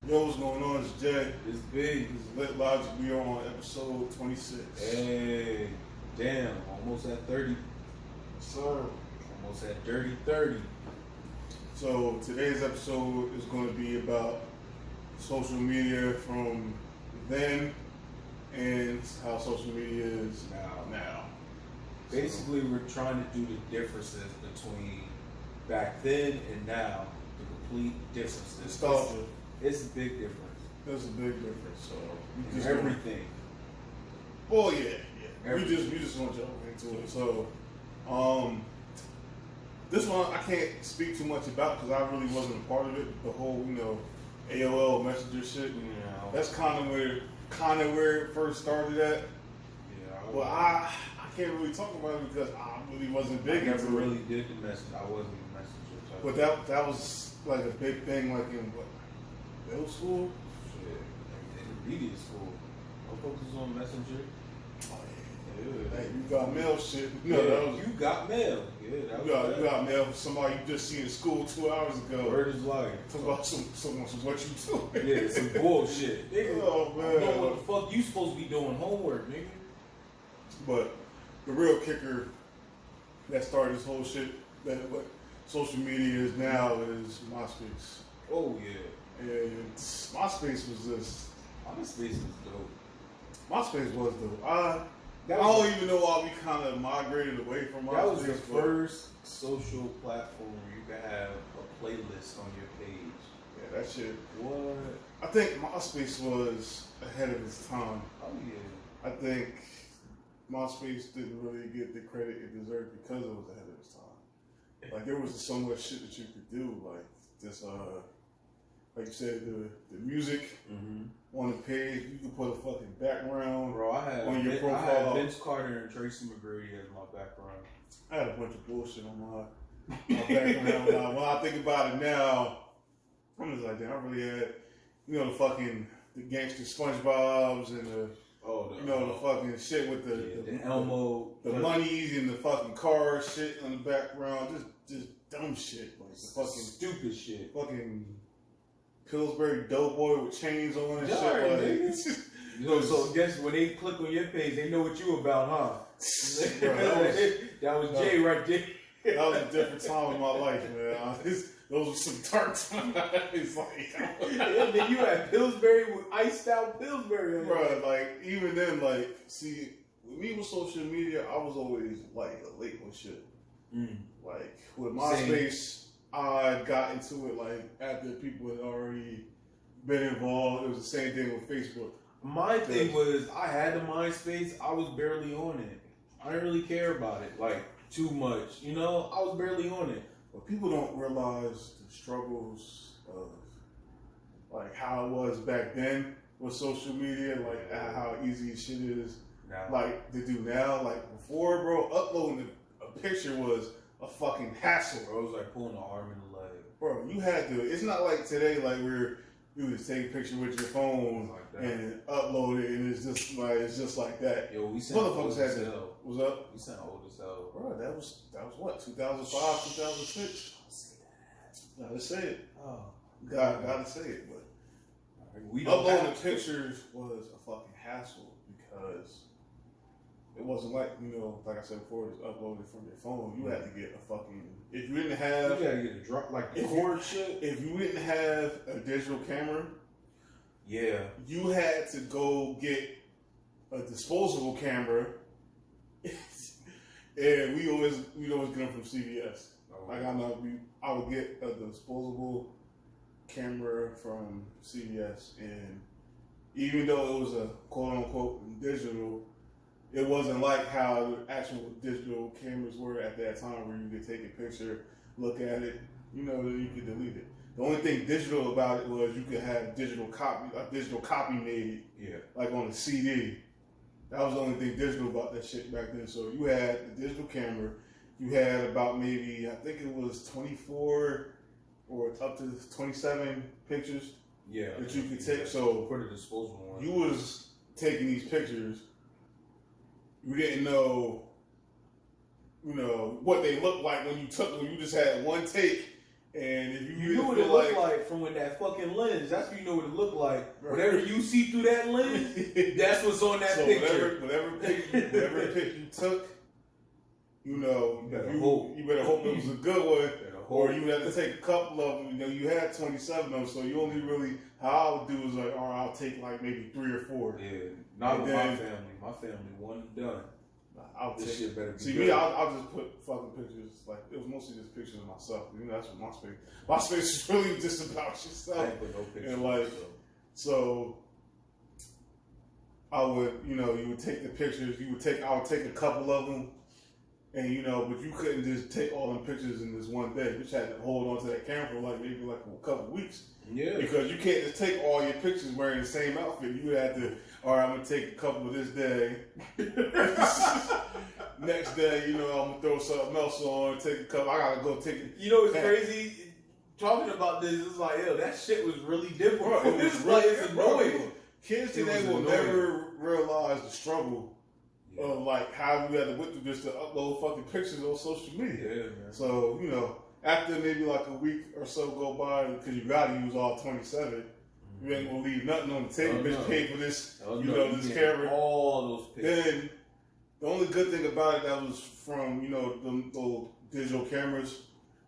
Yo, what's going on? It's Jay. It's big. It's Lit Logic. We are on episode 26. Hey, damn, almost at 30. Sir. Almost at dirty 30. So today's episode is going to be about social media from then and how social media is now. Basically, we're trying to do the differences between back then and now. The complete differences. Nostalgia. It's a big difference. There's a big difference. So we In just everything. Well, yeah. Everything. We just want to jump into it. So, this one I can't speak too much about because I really wasn't a part of it. The whole, AOL Messenger shit. That's kind of where it first started at. Yeah. Well, I can't really talk about it because I really wasn't big I never into really it. did the message. I wasn't a messenger type. But that was like a big thing, like in what, middle school? Shit. Intermediate school. No focus on messenger. Oh, Yeah. Hey, you got mail shit. Yeah, That was, you got mail. Yeah, that was you got mail from somebody you just seen in school 2 hours ago. Word is life. Talk about some what you do. Yeah, some bullshit. Nigga, Oh, man. I know what the fuck you supposed to be doing homework, nigga. But the real kicker that started this whole shit, that what social media is now, is MySpace. Oh yeah. And MySpace was just, MySpace was dope. MySpace was dope. I That don't was, even know why we kind of migrated away from MySpace. that was the but- first social platform where you could have a playlist on your page. Yeah, that shit. What? I think MySpace was ahead of its time. Oh yeah. I think MySpace didn't really get the credit it deserved because it was ahead of its time. Like there was so much shit that you could do, like this, like you said, the music on the page. You could put a fucking background. Bro, I had On your I had profile. Vince Carter and Tracy McGrady as my background. I had a bunch of bullshit on my background. When I think about it now, I'm just like, damn, I really had, the gangster SpongeBob's and the fucking shit with the Elmo, the monies and the fucking car shit in the background, just dumb shit, like the fucking stupid shit. fucking Pillsbury Doughboy with chains on and Yeah, shit. Like, So guess when they click on your page, they know what you about, huh? Bro, that was Jay right there. that was a different time in my life, man. Those were some dark times. Yeah, then you had Pillsbury with iced out Pillsbury on Bro, like even then, see, with me with social media, I was always like late with shit. Like with MySpace, I got into it like after people had already been involved. It was the same thing with Facebook. My thing was, I had the MySpace, I was barely on it. I didn't really care about it, like, too much. I was barely on it. But people don't realize the struggles of like how it was back then with social media, like how easy shit is Now, like to do now. Like before, bro, uploading a picture was a fucking hassle. bro, it was like pulling an arm in the leg. Bro, you had to. It's not like today, like where you would take a picture with your phone Like that. and upload it, and it's just like that. Yo, we sound old Motherfuckers had as to. hell. What's up, We sound old as hell. bro? That was what 2005, 2006. Gotta say it. Oh. Gotta say it. But We don't uploading have pictures was a fucking hassle because it wasn't like like I said before, it's uploaded from your phone. You had to get a fucking if you didn't You have gotta get a drop, like the If cord shit. if you didn't have a digital camera. Yeah. You had to go get a disposable camera, and we'd always get them from CVS. Oh. Like I would get a disposable camera from CVS, and even though it was a quote unquote digital, it wasn't like how the actual digital cameras were at that time, where you could take a picture, look at it, then you could delete it. The only thing digital about it was you could have a digital copy made, Yeah. like on a CD. That was the only thing digital about that shit back then. So you had the digital camera. You had about maybe, I think it was 24 or up to 27 pictures that you could take. So for the disposable one, you was taking these pictures. You didn't know, what they looked like when you took them. You just had one take. And if you knew what it looked like from when that fucking lens, that's what you know what it looked like. Right. Whatever you see through that lens, that's what's on that picture. Whatever pic you took, you better hope it was a good one. Or you had to take a couple of them. You had 27 of them, so you only really, how I would do is like, all right, I'll take like maybe 3 or 4. Yeah, not with my family. My family, one and done. This shit better be see, good. me, I'll just put fucking pictures. Like, it was mostly just pictures of myself. That's what MySpace. MySpace is really just about yourself. I ain't put no pictures. And like, so I would, you would take the pictures. I would take a couple of them. And but you couldn't just take all them pictures in this one day. You just had to hold on to that camera for maybe a couple weeks. Yeah. Because you can't just take all your pictures wearing the same outfit. You had to, all right, I'm gonna take a couple of this day. Next day, I'm gonna throw something else on. Take a couple. I gotta go take it. It's crazy. Talking about this, it's like, that shit was really different. Bro, it's annoying. Kids today will never realize the struggle of how you had to went through just to upload fucking pictures on social media. Yeah, man. So, after maybe a week or so go by, because you gotta use all 27, you ain't gonna leave nothing on the table. Bitch, pay for this, this camera. All those pictures. Then, the only good thing about it, that was from, the digital cameras,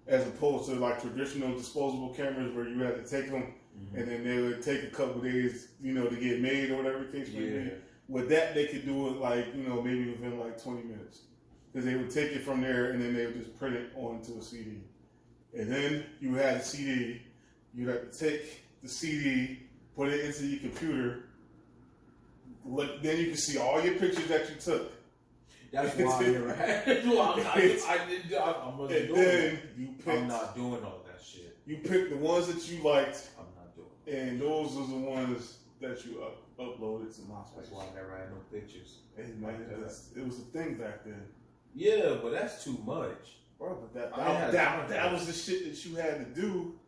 as opposed to traditional disposable cameras where you had to take them and then they would take a couple days, to get made or whatever the case may be. With that, they could do it maybe within 20 minutes. Because they would take it from there and then they would just print it onto a CD. And then you had a CD. You'd have to take the CD, put it into your computer. Then you can see all your pictures that you took. That's why I never had. I'm not doing all that shit. You pick the ones that you liked. I'm not doing it. And those are the ones that you uploaded to MySpace. That's why I never had no pictures. Hey, man, it was a thing back then. Yeah, but that's too much. Bro, but that was the shit that you had to do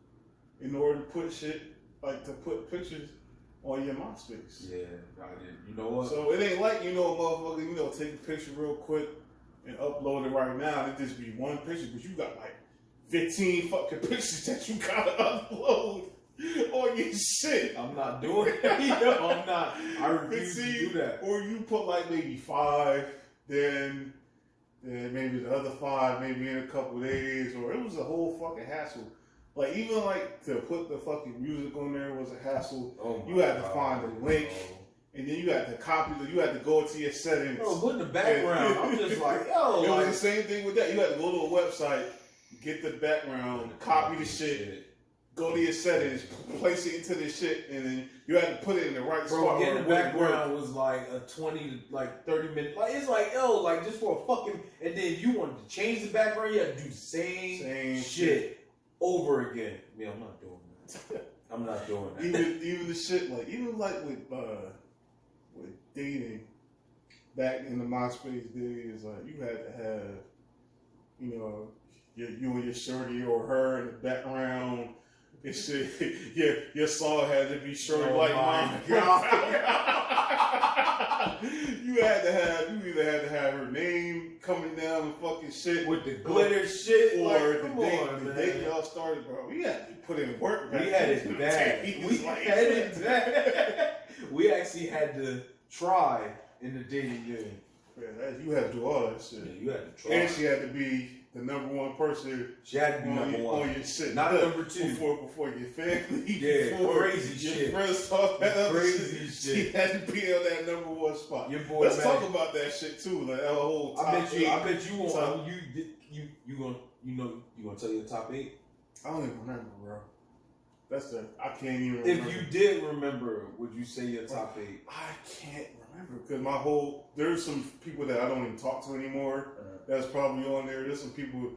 in order to put shit, to put pictures on your MySpace. Yeah, I did. You know what? So it ain't like, motherfucker, take a picture real quick and upload it right now. It just be one picture, but you got 15 fucking pictures that you gotta upload on your shit. I'm not doing that. I'm not. I refuse to do that. Or you put maybe 5, then maybe the other 5 maybe in a couple of days, or it was a whole fucking hassle. Even to put the fucking music on there was a hassle. You had to find a link, and then you had to copy you had to go to your settings. Bro, put in the background. I'm just like, yo. It was the same thing with that. You had to go to a website, get the background, copy the shit, go to your settings, place it into this shit, and then you had to put it in the right spot. Getting the background was a 20 to 30 minute. It's just for a fucking. And then you wanted to change the background, you had to do the same shit over again. Yeah, I'm not doing that. I'm not doing that. Even the shit even with dating back in the MySpace days, you had to have you and your shorty or her in the background. It shit, your song had to be shorty like mine. You either had to have her name coming down and fucking shit with the glitter shit, or the date y'all started, bro. We had to put in work. We had it bad. We actually had to try in the dating game. Yeah, you had to do all that shit. Yeah, you had to try. And she had to be the number one person. She had to be number one on your shit. Not number 2. Before your family. Yeah, before crazy your shit. friends talk that other crazy shit. She had to be on that number one spot. Your boy, Let's talk about that shit too. That whole top I bet you top, you gonna tell your top 8? I don't even remember, bro. I can't even remember. If you did remember, would you say your top 8? I can't remember because there's some people that I don't even talk to anymore. That's probably on there. There's some people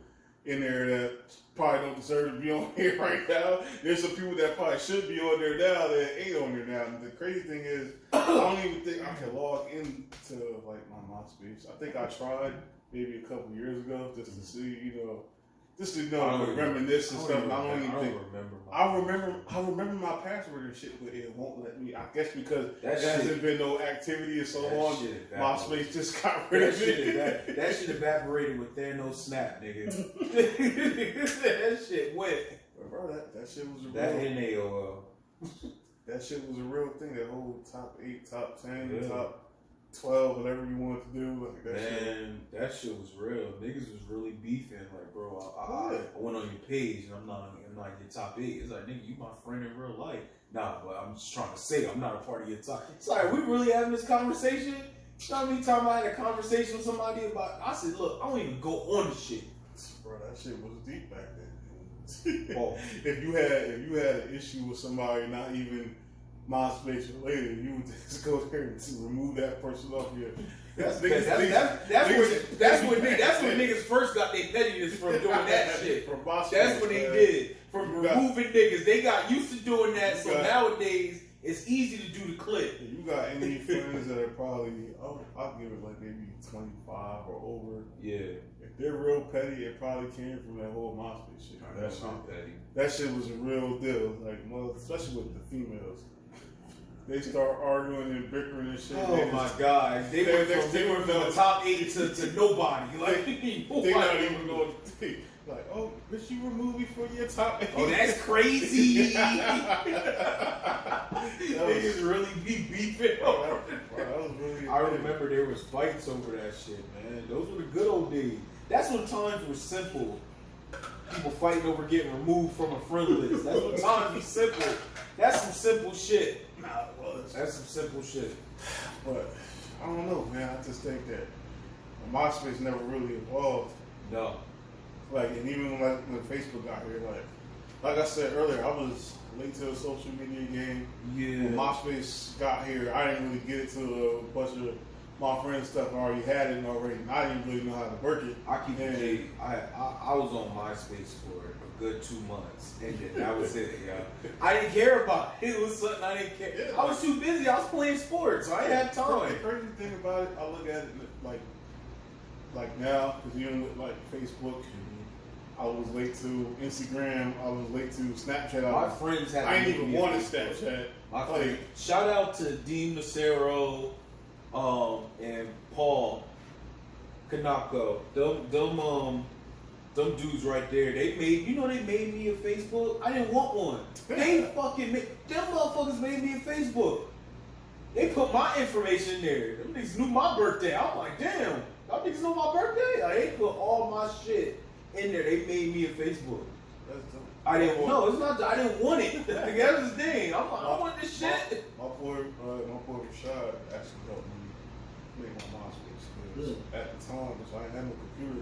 in there that probably don't deserve to be on here right now. There's some people that probably should be on there now that ain't on there now. And the crazy thing is, I don't even think I can log into like my MySpace. I think I tried maybe a couple years ago just to see, just to reminisce and stuff. I remember my password and shit, but it won't let me. I guess because there hasn't been no activity in so long. MySpace just got rid of it. That shit evaporated with Thanos snap, nigga. That shit went. Bro, that shit was a real. That in AOL. That shit was a real thing. That whole top 8, top 10, top 12, whatever you wanted to do. Like that shit was real. Niggas was really beefing. Like, bro, I went on your page and I'm not your top 8. It's like, nigga, you my friend in real life. Nah, but I'm just trying to say I'm not a part of your top. It's like, we really having this conversation? You know how many times I had a conversation with somebody about, I said, look, I don't even go on the shit. Bro, that shit was deep back then. If you had an issue with somebody not even MySpace related, you would just go there and remove that person off your. That's when niggas first got their pettiness from doing that shit. From MySpace, that's what they did. From removing niggas. They got used to doing that, so nowadays it's easy to do the clip. You got any friends that are probably, I'll give it like maybe 25 or over. Yeah. If they're real petty, it probably came from that whole MySpace shit. That's not petty. That shit was a real deal. Like, especially with the females. They start arguing and bickering and shit. Oh my god. They went from the top 8 to nobody. Like, they not even going to think. Like, oh, bitch, you remove me for your top 8. Oh, that's crazy. Niggas really be beefing. I remember there was fights over that shit, man. Those were the good old days. That's when times were simple. People fighting over getting removed from a friend list. That's when times were simple. That's some simple shit. Nah, it was. That's some simple shit. But I don't know, man. I just think that MySpace never really evolved. No. Like, and even when Facebook got here, like I said earlier, I was late to the social media game. Yeah. When MySpace got here, I didn't really get it to a bunch of my friends' stuff. I already had it already, and I didn't really know how to work it. I was on MySpace for a good 2 months, and then that was it, yo. I didn't care about it. It was something I didn't care. Yeah, I was too busy. I was playing sports. So I didn't have time. The crazy thing about it, I look at it like now, because even with like Facebook, I was late to Instagram. I was late to Snapchat. My friends had. I didn't even want to Snapchat. Shout out to Dean Nacero, and Paul Kanako. Them dudes right there. They made me a Facebook. I didn't want one. They fucking them motherfuckers made me a Facebook. They put my information in there. Them niggas knew my birthday. I'm like, damn, y'all niggas know my birthday? Like, they put all my shit in there. They made me a Facebook. I didn't know. It's not. I didn't want it. Like, that was the thing. I'm like, I want this shit. My boy Rashad actually helped me make my MySpace. At the time, because I didn't have no computer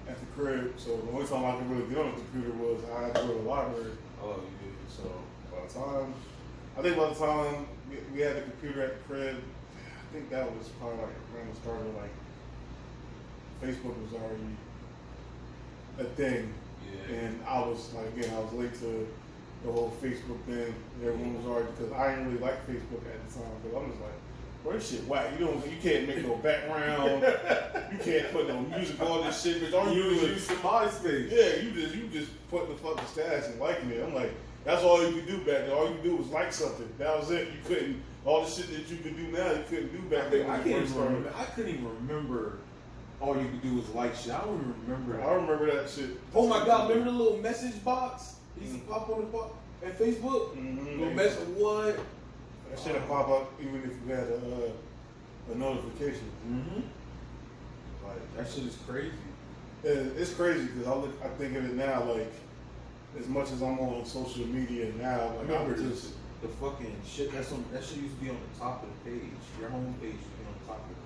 at the crib, so the only time I could really get on the computer was I had to go to the library. Oh, you did. So by the time we had the computer at the crib, I think that was probably like around the start of like Facebook was already a thing. Yeah. And I was late to the whole Facebook thing. Everyone was already, because I didn't really like Facebook at the time, because I'm just like, bro, this shit whack. You can't make no background. You can't put no music on this shit, bitch. All you do is use the MySpace. Yeah, you just put the fucking status and liking it. I'm like, that's all you could do back then. All you could do was like something. That was it. You couldn't, all the shit that you could do now, you couldn't do back then. I couldn't even remember. All you could do was like shit. I don't even remember. I remember that shit. Oh my god! Remember the little message box? It used to pop on the box at Facebook. Little message what? That shit would pop up even if you had a notification. Like, that shit is crazy. It's crazy because I think of it now, like, as much as I'm on social media now, like, remember just the fucking shit that shit used to be on the top of the page. Your home page used to be on the top of the page.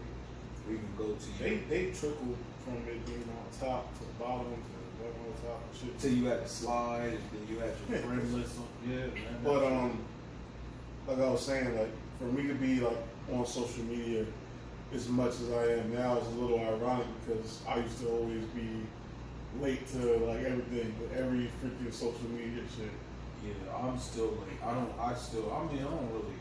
We can go to they trickled from it being on top to the bottom to the on top and shit. Till you had to slide and then you had your friend list on. Yeah, man. But like I was saying, like, for me to be like on social media as much as I am now is a little ironic because I used to always be late to like everything, but every freaking social media shit. Yeah, I'm still like, I don't really,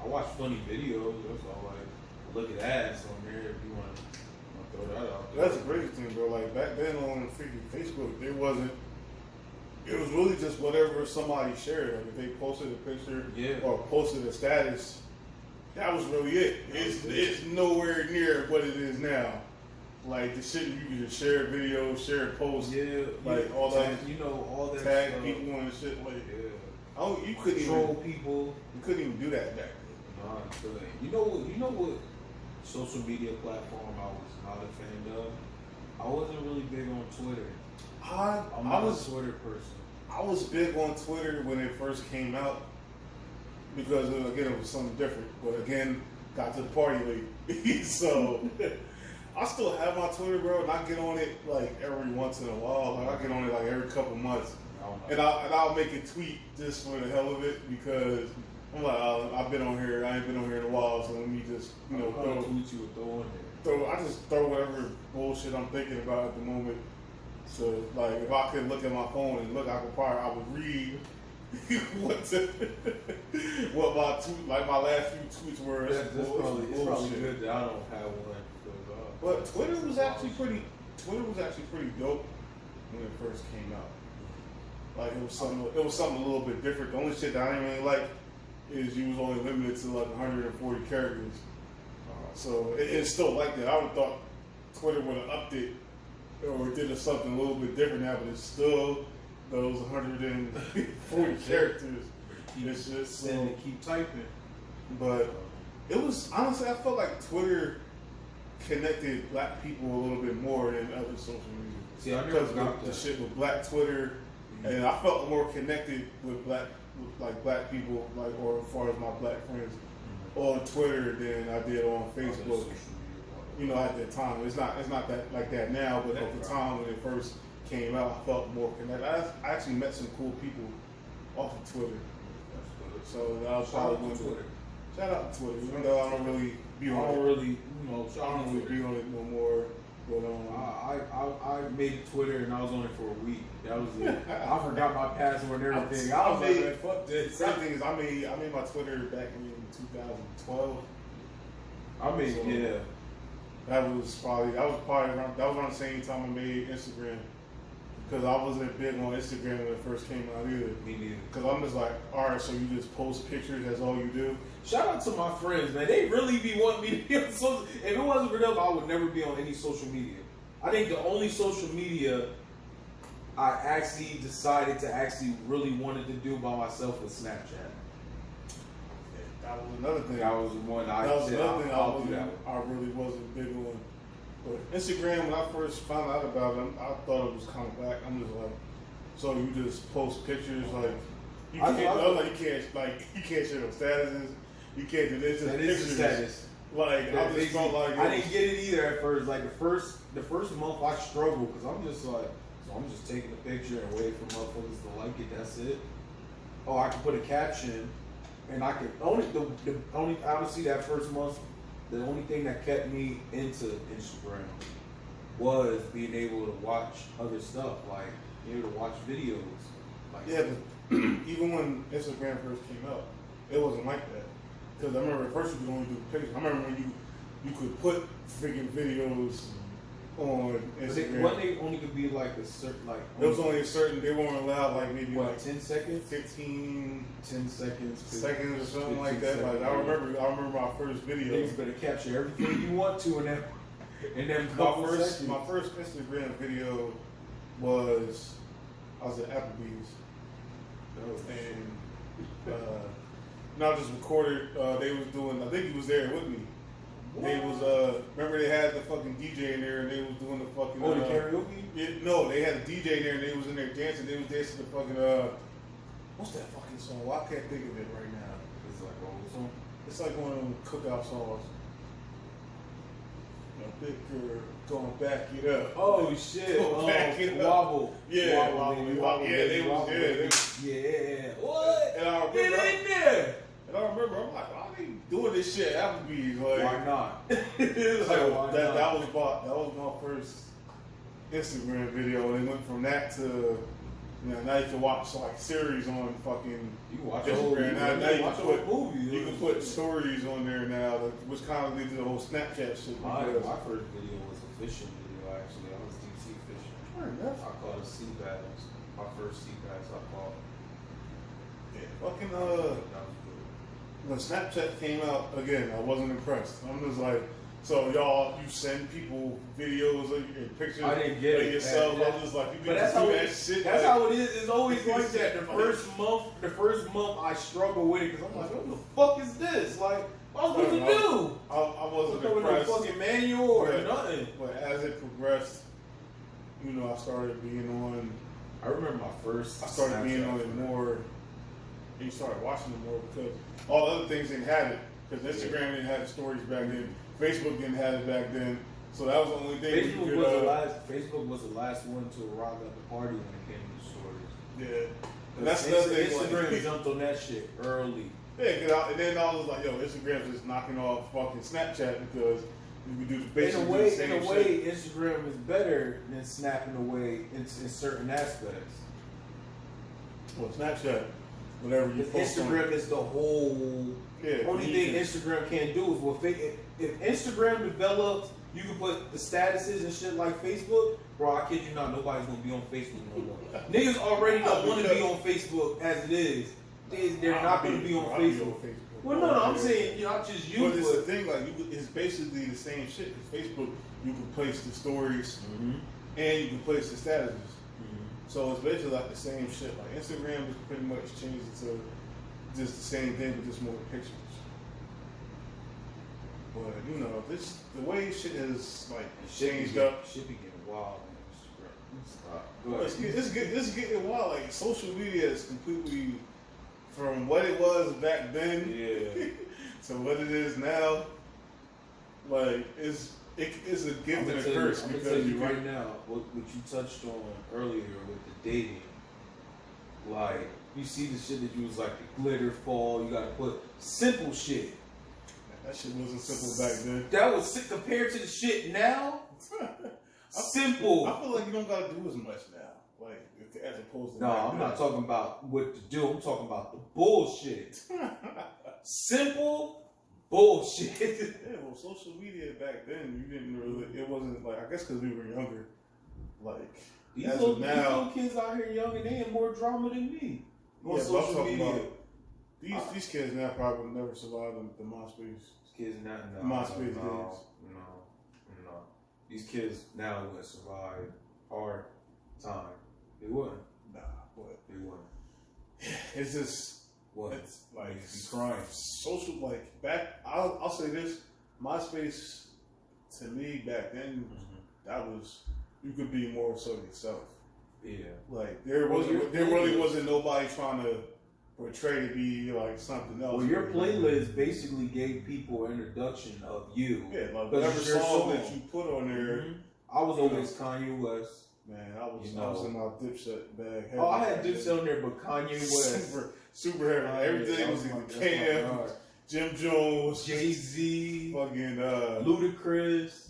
I watch funny videos, that's all. Like, look at ass on there if you want to throw that out there. That's the crazy thing, bro. Like, back then on freaking Facebook, it was really just whatever somebody shared. Like, if they posted a picture or posted a status, that was really it. It's nowhere near what it is now. Like, the shit you can just share videos, share posts, like all that, all that tag stuff. people and shit. Like, you couldn't troll people. You couldn't even do that back then. No, I couldn't. You know what social media platform I was not a fan of? I wasn't really big on Twitter. I'm not a Twitter person. I was big on Twitter when it first came out because again it was something different. But again, got to the party late, so I still have my Twitter, bro, and I get on it like every once in a while. Like I get on it like every couple months, and I'll make a tweet just for the hell of it because I'm like, I've been on here. I ain't been on here in a while, so let me just I just throw whatever bullshit I'm thinking about at the moment. So like, if I could look at my phone and look, I would read what my last few tweets were. It's probably good that I don't have one. But Twitter was actually pretty dope when it first came out. Like it was something a little bit different. The only shit that I didn't really like is you was only limited to like 140 characters. So it's still like that. I would have thought Twitter would have upped it or did something a little bit different now, but it's still those 140 characters. It's just so keep typing. But it was honestly, I felt like Twitter connected black people a little bit more than other social media. See, I never got the shit with Black Twitter, and I felt more connected with black people, like, or as far as my black friends on Twitter than I did on Facebook. At that time, it's not that like that now, but at the time when it first came out, I felt more connected. I actually met some cool people off of Twitter. So that was probably one Twitter. Shout out to Twitter, even though I don't really be on it. I don't really be on it no more. But I made Twitter and I was on it for a week. That was it. I forgot my password and everything. I was like, man, fuck this. Same thing is, I made my Twitter back in 2012. That was probably around the same time I made Instagram. Because I wasn't big on Instagram when it first came out either. Me neither. Because I'm just like, alright, so you just post pictures, that's all you do? Shout out to my friends, man. They really be wanting me to be on social. If it wasn't for them, I would never be on any social media. I think the only social media I actually decided to really wanted to do by myself was Snapchat. That was another thing. That was one I really wasn't big on. But Instagram, when I first found out about it, I thought it was kind of whack. I'm just like, so you just post pictures like you can't share no statuses. You can't do this. That is the status. Like I just felt like I didn't get it either at first. Like the first month I struggled because I'm just like, so I'm just taking a picture and waiting for motherfuckers to like it. That's it. Oh, I can put a caption, and I can honestly that first month. The only thing that kept me into Instagram was being able to watch other stuff, like being able to watch videos. Like, yeah, but even when Instagram first came out, it wasn't like that. Because I remember at first you could only do pictures. I remember when you could put freaking videos on Instagram. But they only could be like a certain, like... There was only a certain, they weren't allowed like maybe what, like 10 seconds? 10 seconds. Seconds or something like that. Like, I remember my first video. You better capture everything you want to in them seconds. My first Instagram video was, I was at Applebee's. And I just recorded, they was doing, I think he was there with me. They was remember they had the fucking DJ in there and they was doing the fucking the karaoke? No, they had a DJ in there and they was in there dancing. They was dancing the fucking what's that fucking song? Well, I can't think of it right now. It's like an old song. It's like one of them cookout songs. Big girl, gonna back it up. Oh shit! Back it up. Wobble. Yeah, wobble. Yeah, they was there. Yeah. What? And I remember. Get in there. And I remember, I'm like, why are they doing this shit at Applebee's? Like, why not? that was my first Instagram video, and it went from that to now you can watch like series on fucking You can watch a whole Instagram. Now you watch can a put whole movie. you can put stories on there now, which kind of leads to the whole Snapchat shit. My first video was a fishing video. Actually, I was deep sea fishing. I caught a sea bass. My first sea bass I caught. Yeah, fucking That was good. when Snapchat came out again, I wasn't impressed. I'm just like, so y'all, you send people videos and pictures I didn't get of it. yourself. I'm just like, you But can that's just do how that it, shit. that's like, how it is. It's always like that. The first month I struggle with it because I'm like, what the fuck is this? Like, what am I supposed to do? I wasn't No impressed. fucking manual or But- nothing. But as it progressed, you know, I started being on. I remember my first. I started being on it more. And you started watching it more because all the other things didn't have it. Because Instagram didn't have stories back then. Facebook didn't have it back then. So that was the only thing. Facebook was the last one to arrive at the party when it came to stories. Yeah. And that's the other thing. Instagram jumped on that shit early. Yeah, and then I was like, yo, Instagram's just knocking off fucking Snapchat because you can do basically the same In a way, Instagram is better than Snap in a way in certain aspects. Well, Snapchat, whatever you post Instagram on, is the whole. yeah, Only thing Instagram can't do is if Instagram develops, you can put the statuses and shit like Facebook. Bro, I kid you not, nobody's gonna be on Facebook no more. Niggas already don't want to be on Facebook as it is. They're not gonna be on Facebook. Well, no, I'm saying not just you. But it's the thing, like it's basically the same shit. Because Facebook, you can place the stories and you can place the statuses. So it's basically like the same shit. Like Instagram just pretty much changed it to just the same thing, but just more pictures. But you know, the way shit is like changed up. Shit be getting wild on Instagram. Stop. Well, it's getting wild. Like social media is completely from what it was back then to what it is now. Like it's a gift and a curse. I'm gonna tell you right now what you touched on earlier with the dating. Like you see the shit that you was like the glitter fall. You gotta put simple shit. That shit wasn't simple back then. That was compared to the shit now. Simple. I feel like you don't gotta do as much now, like as opposed to. No, I'm not talking about what to do. I'm talking about the bullshit. Simple bullshit. Yeah, well, social media back then, you didn't really. It wasn't like, I guess because we were younger. Like these little kids out here young and they have more drama than me on social media. These kids now probably would never survive the MySpace. Kids now, MySpace days. No. These kids now wouldn't survive hard time. They wouldn't. Nah, but They wouldn't. it's just. What? It's like be crying. Social, like back. I'll say this: MySpace to me back then, that was you could be more so yourself. Yeah. Like there really wasn't nobody trying to portray to be like something else. Well, your playlist basically gave people an introduction of you. Yeah, like whatever song that you put on there. I was always Kanye West. Man, I was in my Dipset bag. Oh, I had Dipset on there, but Kanye West. Super heavy. Everything was either Cam, Jim Jones, Jay-Z, fucking Ludacris,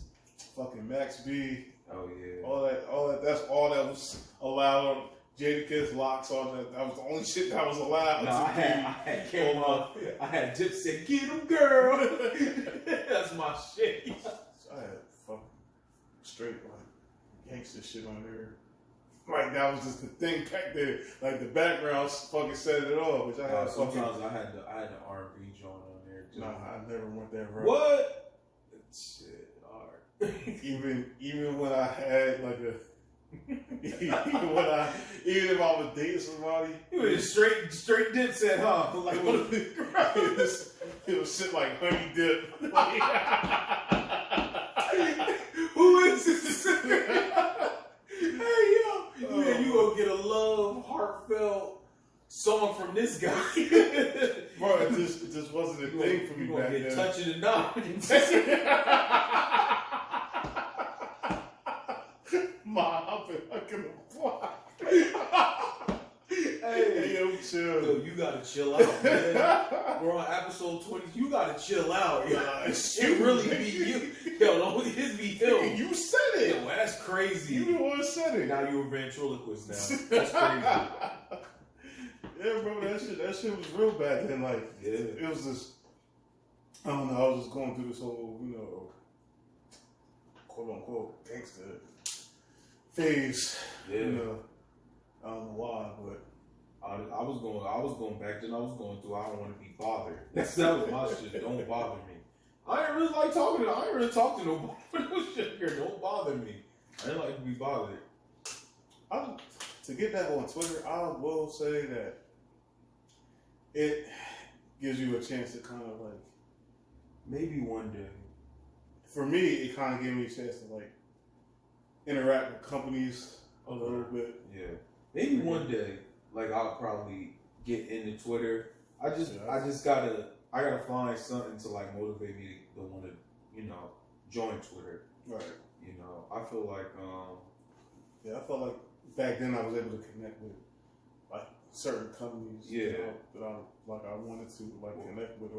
fucking Max B. Oh yeah. All that. That's all that was allowed. Jadakiss, Locks, all that. That was the only shit that was allowed. No, I had Dipset, get him, girl. That's my shit. I had fucking straight like gangster shit on there. Like that was just the thing back there. Like the background fucking set it off. Which I had sometimes I had the R&B joint on there too. Nah, I never went that route. What? Shit, alright. even when I had like a even if I was dating somebody, you was straight Dipset, huh? Like it was shit like honey dip. Who is this? Hey yo, you gonna get a love, heartfelt song from this guy. Bro, it just wasn't a thing for me back then. You gonna get touching and not. I've been fucking block. Hey, yo, chill. Yo, you gotta chill out, man. We're on episode 20. You gotta chill out, yo. It really be you. Yo, don't it be him. You said it. Yo, that's crazy. You the one who said it. Now you're a ventriloquist now. That's crazy. Yeah, bro, that shit was real back then. Like, yeah. It was just, I don't know, I was just going through this whole, quote unquote gangster phase. Yeah. I don't know why, but I was going back then. I was going through. I don't want to be bothered. That was my shit. Don't bother me. I ain't really like talking. I ain't really talk to nobody. No shit here. Don't bother me. I ain't like to be bothered. To get that on Twitter, I will say that it gives you a chance to kind of like. Maybe one day. For me, it kind of gave me a chance to like interact with companies a little bit. Yeah. Maybe one day, like I'll probably get into Twitter. I gotta find something to like motivate me to want to, join Twitter. Right. I feel like, I felt like back then I was able to connect with like certain companies. Yeah. That I wanted to like connect with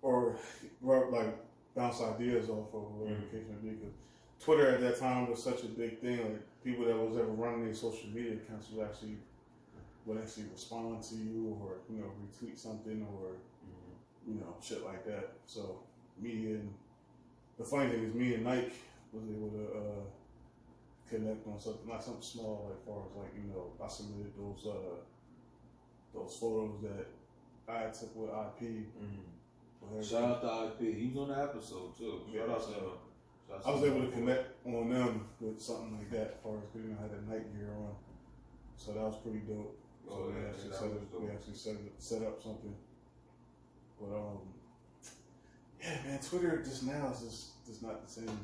or like bounce ideas off of whatever the case may be. Because Twitter at that time was such a big thing. Like people that was ever running their social media accounts would actually respond to you or retweet something or shit like that. So the funny thing is me and Nike was able to connect on something, not something small like far as like I submitted those photos that I took with IP. Shout out to IP. He was on the episode too. Shout out to him. I was able to connect on them with something like that, as far as I had that night gear on. So that was pretty dope. So we actually set up something. But yeah, man, Twitter just now is just not the same.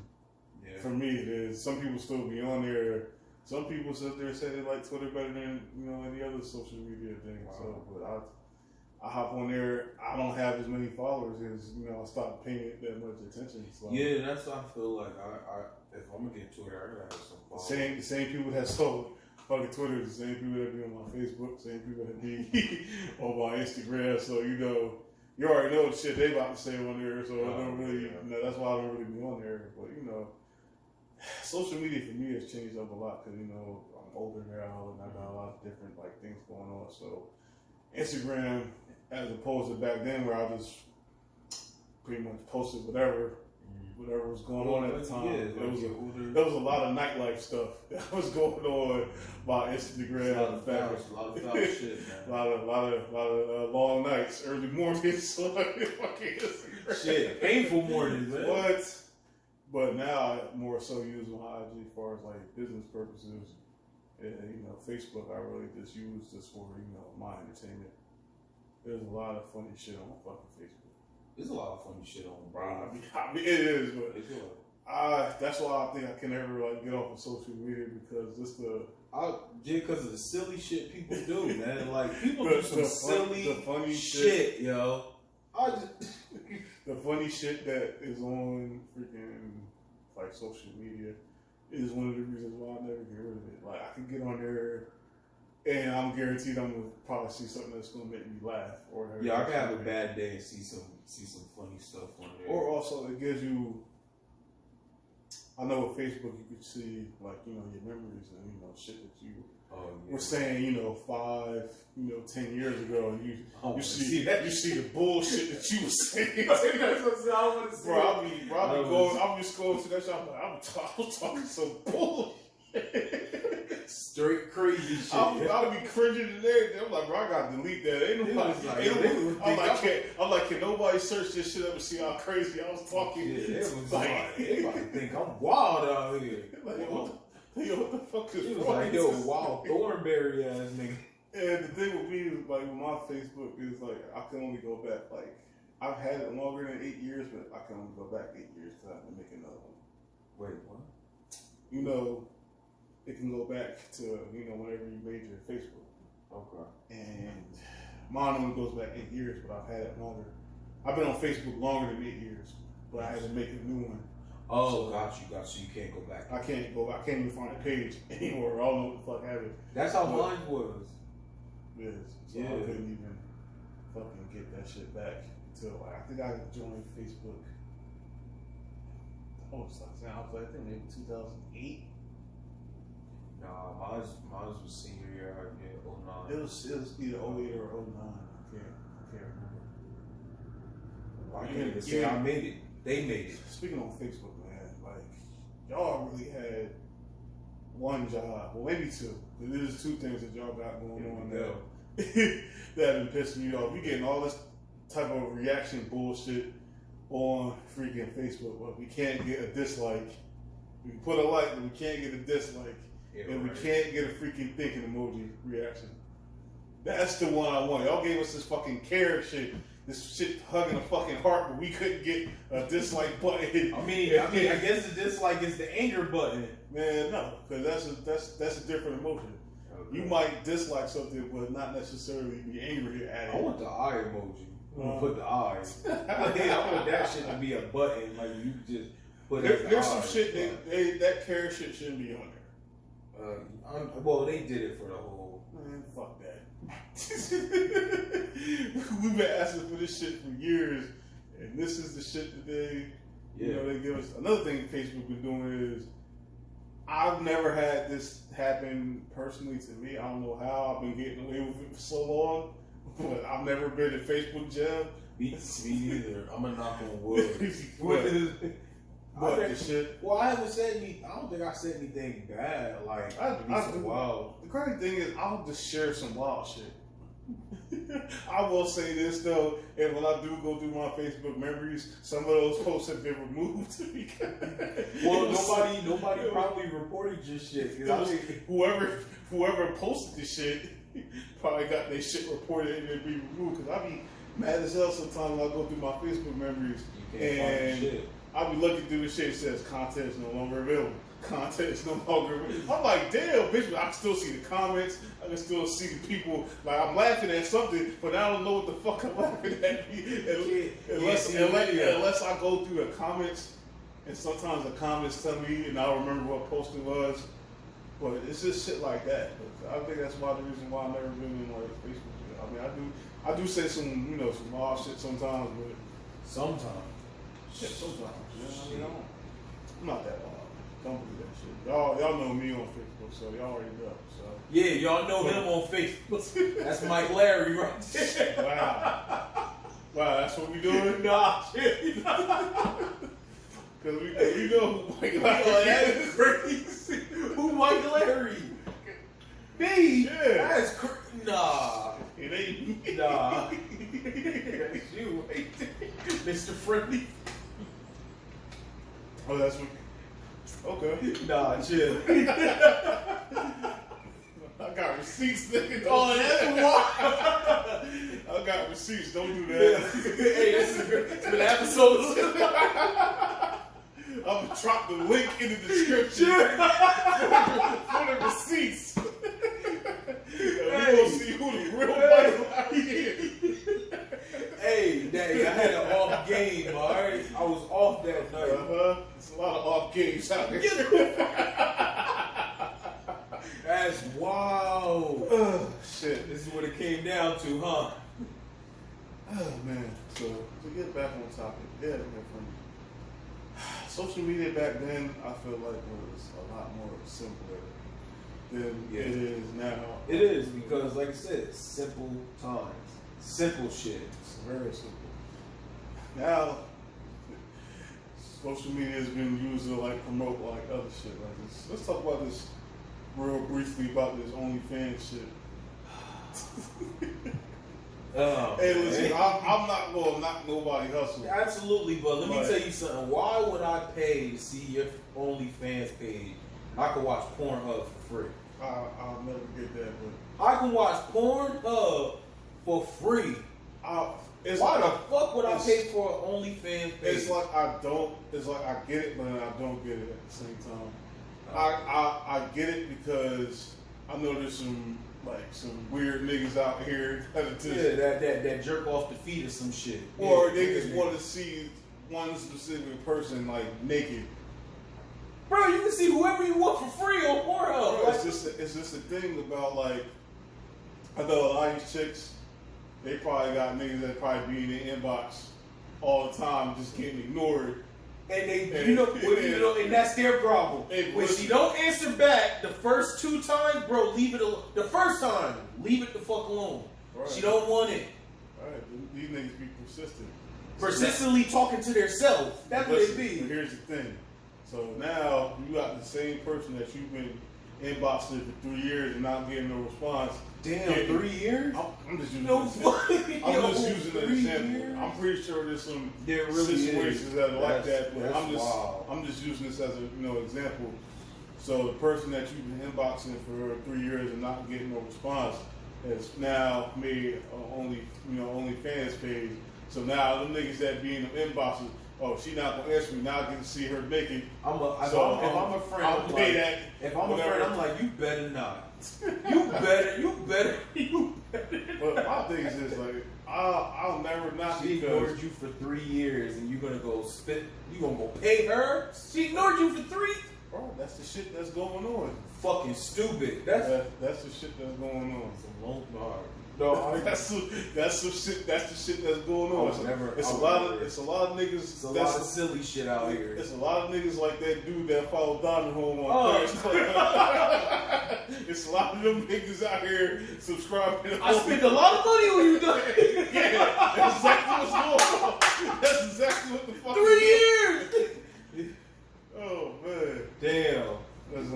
Yeah. For me, it is. Some people still be on there. Some people sit there and say they like Twitter better than any other social media thing. Wow. So, but I hop on there. I don't have as many followers as I stopped paying it that much attention. So. Yeah, that's what I feel like. If I'm gonna get Twitter, I gotta have some followers. The same people that sold fucking Twitter, the same people that be on my Facebook, same people that be on my Instagram. So you already know the shit they about to say on there. So I don't really, that's why I don't really be on there. But social media for me has changed up a lot because I'm older now and I got a lot of different things going on. So Instagram, as opposed to back then where I just pretty much posted whatever was going on at the time. Yeah, there was a lot of nightlife stuff that was going on by Instagram. A lot of foul shit, man. A lot of long nights, early mornings. Shit, painful mornings, man. What? But now I more so use my IG as far as business purposes. And, Facebook I really just use just for my entertainment. There's a lot of funny shit on fucking Facebook. There's a lot of funny shit on, bro. I mean, it is, but that's why I think I can never get off of social media because because of the silly shit people do, man. Like people do some funny shit, yo. The funny shit that is on freaking social media is one of the reasons why I never get rid of it. Like I can get on there and I'm guaranteed I'm gonna probably see something that's gonna make me laugh or I can have a bad day and see some funny stuff on there. Or also it gives you. I know with Facebook you could see your memories and shit that you were saying 5 10 years ago and you see the bullshit that you were saying. Bro, I'll be scrolling to that shit. I'm talking some bullshit. Straight crazy shit. I'll be cringing and everything. I'm like, bro, I gotta delete that. I'm like, can nobody search this shit up and see how crazy I was talking? Yeah, they might think I'm wild out here. What the fuck is wrong? Like, wild Thornberry ass nigga. And the thing with me is with my Facebook is I can only go back I've had it longer than 8 years, but I can only go back 8 years because I have to make another one. Wait, what? It can go back to whenever you made your Facebook. Okay. And mine only goes back 8 years, but I've had it longer. I've been on Facebook longer than 8 years, but I had to make a new one. Oh, so, got you. You can't go back. I can't even find a page anymore. I don't know what the fuck happened. That's how mine was. is. So I couldn't even fucking get that shit back until I think I joined Facebook. Oh, it's like I think maybe 2008. Nah, mine was senior year, yeah, 09. It was either 08 or 09. I can't remember. I can't even say I made it. They made it. Speaking on Facebook, man, like y'all really had one job, well maybe two. There's two things that y'all got going on now that have been pissing me off. We getting all this type of reaction bullshit on freaking Facebook, but we can't get a dislike. We can put a like, but we can't get a dislike. And we can't get a freaking thinking emoji reaction. That's the one I want. Y'all gave us this fucking carrot shit. This shit hugging a fucking heart, but we couldn't get a dislike button. I mean, I guess the dislike is the anger button. Man, no, because that's a different emotion. Okay. You might dislike something, but not necessarily be angry at it. I want the eye emoji. I'm gonna put the eyes. I want that shit to be a button, like you just put. There's some shit that carrot shit shouldn't be on there. Well, they did it for the whole. Man, fuck that. We've been asking for this shit for years, and this is the shit that they give us. Another thing Facebook been doing is, I've never had this happen personally to me. I don't know how I've been getting away with it for so long, but I've never been in Facebook jail. Me neither. I'm gonna knock on wood. What the shit? Well, I haven't said any. I don't think I said anything bad. Like wild. The crazy thing is, I'll just share some wild shit. I will say this though, and when I do go through my Facebook memories, some of those posts have been removed. Well, nobody probably reported your shit. Whoever posted this shit probably got their shit reported and it be removed. Because I be mad as hell sometimes when I go through my Facebook memories and I'll be looking through the shit that says content is no longer available. Content is no longer available. I'm like, damn, bitch, I can still see the comments. I can still see the people. Like, I'm laughing at something, but I don't know what the fuck I'm laughing at. Unless I go through the comments, and sometimes the comments tell me, and I'll remember what post it was. But it's just shit like that. But I think that's the reason why I've never been in like Facebook. I mean, I do say some, some wild shit sometimes, but sometimes. Shit, sometimes. I mean, I'm not that wild. Don't believe that shit. Y'all know me on Facebook, so y'all already know. So yeah, y'all know him on Facebook. That's Mike Larry right there. Wow, that's what we doing? Nah, shit. Because we know who Mike Larry is. Crazy. Who Mike Larry? Me? Yeah. That's crazy. Nah. It ain't me. Nah. That's you right there. Mr. Friendly. Oh, that's what. Okay. Nah, chill. I got receipts, nigga. Oh, that's wild. I got receipts. Don't do that. Hey, it's been episodes. I'm gonna drop the link in the description for the receipts. And we gonna see who the real Mike is. Hey, Daddy, I had an off game, alright? I was off that night. There's a lot of off games out there. That's wild. Shit. This is what it came down to, huh? Oh, man. So, to get back on topic, yeah, from social media back then, I feel like was a lot more simpler than it is now. It is, because, like I said, simple times. Simple shit. It's very simple. Now, social media has been used to like promote like other shit like this. Let's talk about this real briefly about this OnlyFans shit. Hey, listen, I'm not going to knock nobody hustle. Absolutely, but let me tell you something. Why would I pay to see your OnlyFans page? I can watch Pornhub for free. I'll never get that, but I can watch Pornhub for free. Why the fuck would I pay for an OnlyFans page? It's like I get it, but I don't get it at the same time. I get it because I know there's some weird niggas out here that jerk off the feet or some shit. Or they just want to see one specific person like naked. Bro, you can see whoever you want for free on Pornhub. Bro, it's just a thing about like, I know a lot of these chicks, they probably got niggas that probably be in their inbox all the time, just getting ignored. And and that's their problem. When she don't answer back the first 2 times, bro, leave it alone. The first time, leave it the fuck alone. Right. She don't want it. Right. These niggas be persistent. Persistently talking to themselves. That's what it be. Here's the thing. So now you got the same person that you've been inboxing for 3 years and not getting no response. Damn, 3 years? I'm just using I'm just using an example. Years? I'm pretty sure there's some really situations that are like that, but wild. I'm just using this as a example. So the person that you've been inboxing for 3 years and not getting no response has now made OnlyFans page. So now them niggas that be in the inboxes, oh, she not gonna answer me. Now I get to see her naked. If I'm a friend, I'm like, you better not. You better. But my thing is this, like, I'll never not. She ignored you for 3 years, and you're gonna go spit. You gonna go pay her? She ignored you for 3. Bro, that's the shit that's going on. Fucking stupid. That's the shit that's going on. It's a long bar. No, that's the shit that's going on. It's a lot of niggas. It's a lot of silly shit out here. It's a lot of niggas like that dude that followed Diamond Home on It's a lot of them niggas out here subscribing. I spent a lot of money on you, though. Yeah, that's exactly what's going on. That's exactly what the fuck. 3 years. Oh man, damn.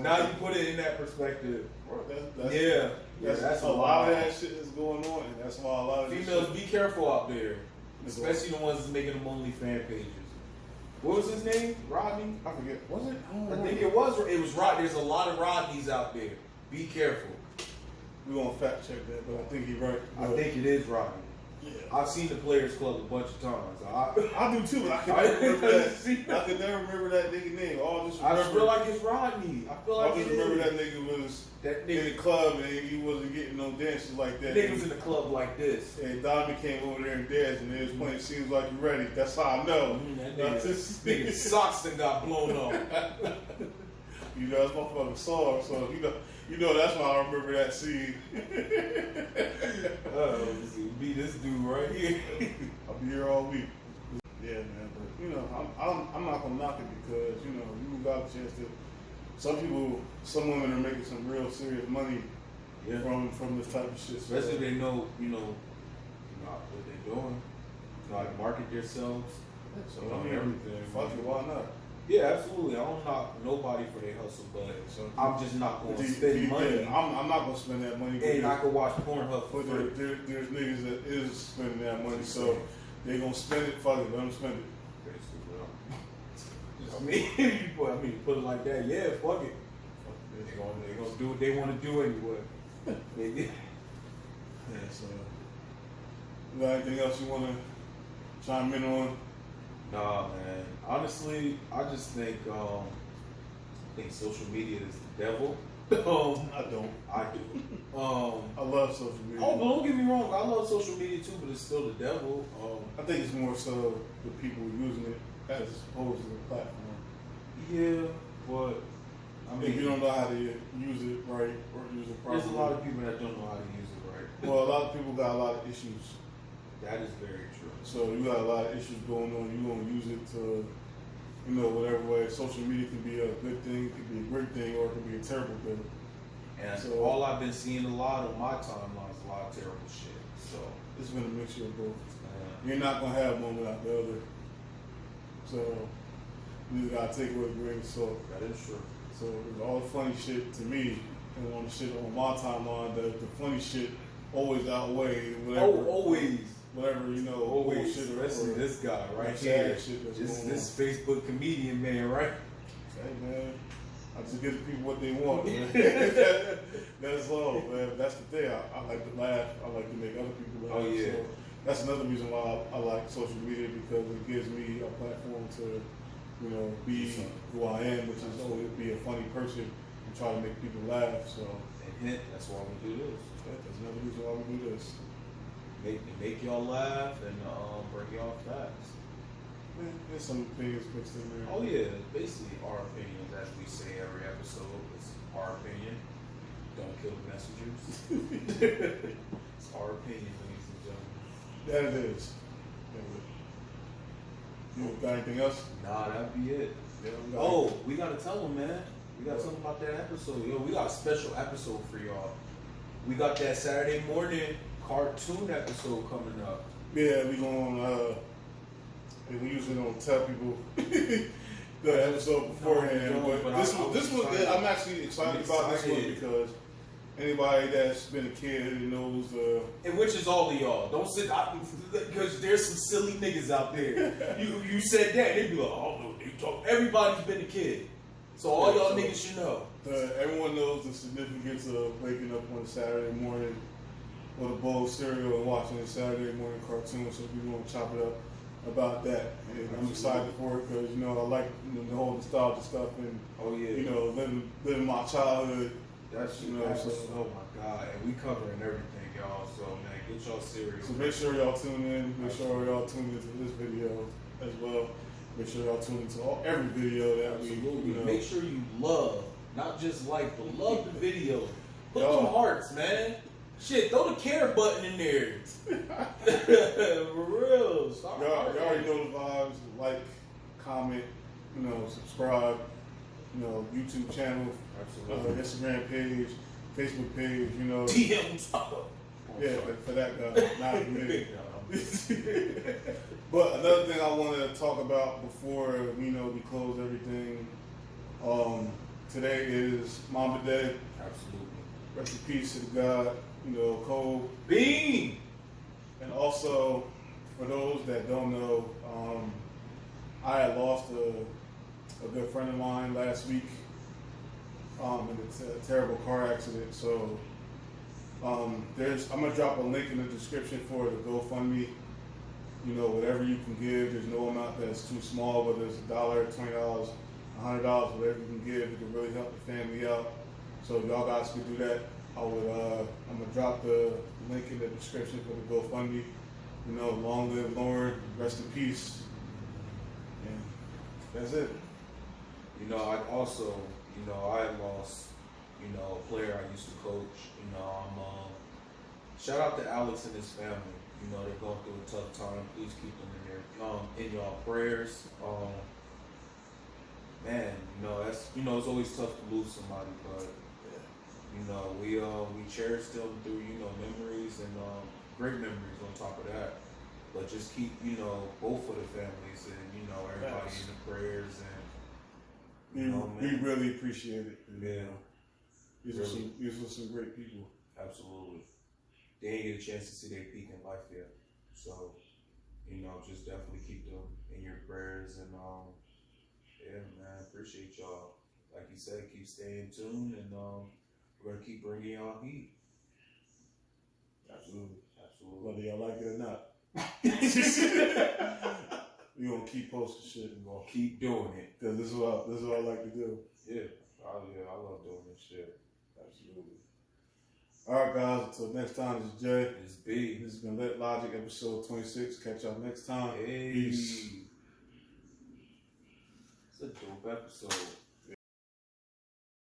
Now you put it in that perspective. Bro, that's a lot of that shit is going on, and that's why a lot of females be careful out there, especially the ones that's making them OnlyFans pages. What was his name? Rodney? I forget. Was it? I think it was. It was Rodney. There's a lot of Rodneys out there. Be careful. We won't fact check that, but I think he's right. I think it is Rodney. Yeah. I've seen the Players Club a bunch of times. I do too, but I can never remember that. I can never remember that nigga name. I feel like it's Rodney. I just remember that nigga was in the club and he wasn't getting no dances like that. Nigga was in the club like this. And Donnie came over there and danced and they was playing Seems Like You Ready. That's how I know. Nigga socks that got blown off. You know, that's my fucking song. So, you know that's why I remember that scene. Be this dude right here. I'll be here all week. Yeah, man. But, I'm not going to knock it because, you got a chance to. Some women are making some real serious money from this type of shit. Especially if they know, what they're doing. How to market themselves. So, everything. Fuck it, why not? Yeah, absolutely. I don't knock nobody for their hustle, but I'm just not going to spend money. I'm not going to spend that money. And I can watch Pornhub for free. There's niggas that is spending that money, so they going to spend it. Fuck it, let them spend it. Put it like that. Yeah, fuck it. They're gonna do what they want to do anyway. So, you got anything else you want to chime in on? Nah, man. Honestly, I just think social media is the devil. I don't. I do. I love social media. Oh, but don't get me wrong. I love social media too, but it's still the devil. I think it's more so the people using it as opposed to the platform. Yeah, but if you don't know how to use it right or use it properly. There's a lot of people that don't know how to use it right. Well, a lot of people got a lot of issues. That is very true. So you got a lot of issues going on. You gonna use it to, whatever way. Social media can be a good thing, it can be a great thing, or it can be a terrible thing. And so all I've been seeing a lot on my timeline is a lot of terrible shit. So it's been a mixture of both. You're not gonna have one without the other. So you just gotta take it with a grain of salt. That is true. So all the funny shit to me, and on the shit on my timeline, the funny shit always outweighs whatever. Oh, always. Whatever, always. Shit especially this guy right here. This Facebook comedian man, right? Hey man, I just give the people what they want, man. That's all, man. That's the thing. I like to laugh. I like to make other people laugh. Oh yeah. So that's another reason why I like social media, because it gives me a platform to, be who I am, which is always be a funny person and try to make people laugh. So and that's why we do this. That's another reason why we do this. Make y'all laugh and bring y'all facts. There's some opinions mixed in there. Oh yeah, basically our opinions, as we say every episode, is our opinion. Don't kill the messengers. It's our opinion, ladies and gentlemen. That it is. You got anything else? Nah, that'd be it. Yeah, Oh, we gotta tell them, man. We gotta tell them about that episode. Yo, we got a special episode for y'all. We got that Saturday morning cartoon episode coming up. Yeah, we gonna. We usually don't tell people the episode beforehand, but this was good. I'm actually excited about this one because anybody that's been a kid knows and which is all of y'all. Don't sit because there's some silly niggas out there. You said that, they be like, I don't know what they talk. Everybody's been a kid, so all y'all niggas should know. Everyone knows the significance of waking up on a Saturday morning with a bowl of cereal and watching a Saturday morning cartoon. So we're gonna chop it up about that, and I'm excited for it because I like the whole nostalgia stuff and living my childhood. That's oh my god, and we covering everything, y'all. So man, get y'all serious. So make sure y'all tune in. Make sure y'all tune into this video as well. Make sure y'all tune into every video that we. Make sure you love, not just like, but love the video. Put some hearts, man. Shit, throw the care button in there. For real. Y'all already know the vibes. Like, comment, subscribe. YouTube channel, Instagram page, Facebook page, DMs. Yeah, for that guy, not for me. But another thing I wanted to talk about before we close everything. Today is Mamba Day. Absolutely. Rest in peace to the God, Cole Bean. And also, for those that don't know, I had lost a good friend of mine last week in a terrible car accident. So I'm gonna drop a link in the description for the GoFundMe. Whatever you can give. There's no amount that's too small, whether it's $1, $20, $100, whatever you can give, it can really help the family out. So if y'all guys could do that, I'm gonna drop the link in the description for the GoFundMe. Long live Lauren, rest in peace. And that's it. I also, I lost, a player I used to coach. Shout out to Alex and his family. They're going through a tough time. Please keep them in y'all prayers. Man, that's it's always tough to lose somebody, but we cherish them through memories and great memories on top of that. But just keep both of the families and everybody in the prayers and we really appreciate it. Yeah, these are some great people. Absolutely. They didn't get a chance to see their peak in life yet, so just definitely keep them in your prayers and yeah, man, appreciate y'all. Like you said, keep staying tuned and we're gonna keep bringing y'all heat. Absolutely. Absolutely. Whether y'all like it or not. We gonna keep posting shit and gonna keep doing it. Cause this is what I like to do. Yeah. I love doing this shit. Absolutely. Alright guys, until next time, this is Jay. This is B. This has been Lit Logic episode 26. Catch y'all next time. Hey. Peace. It's a dope episode.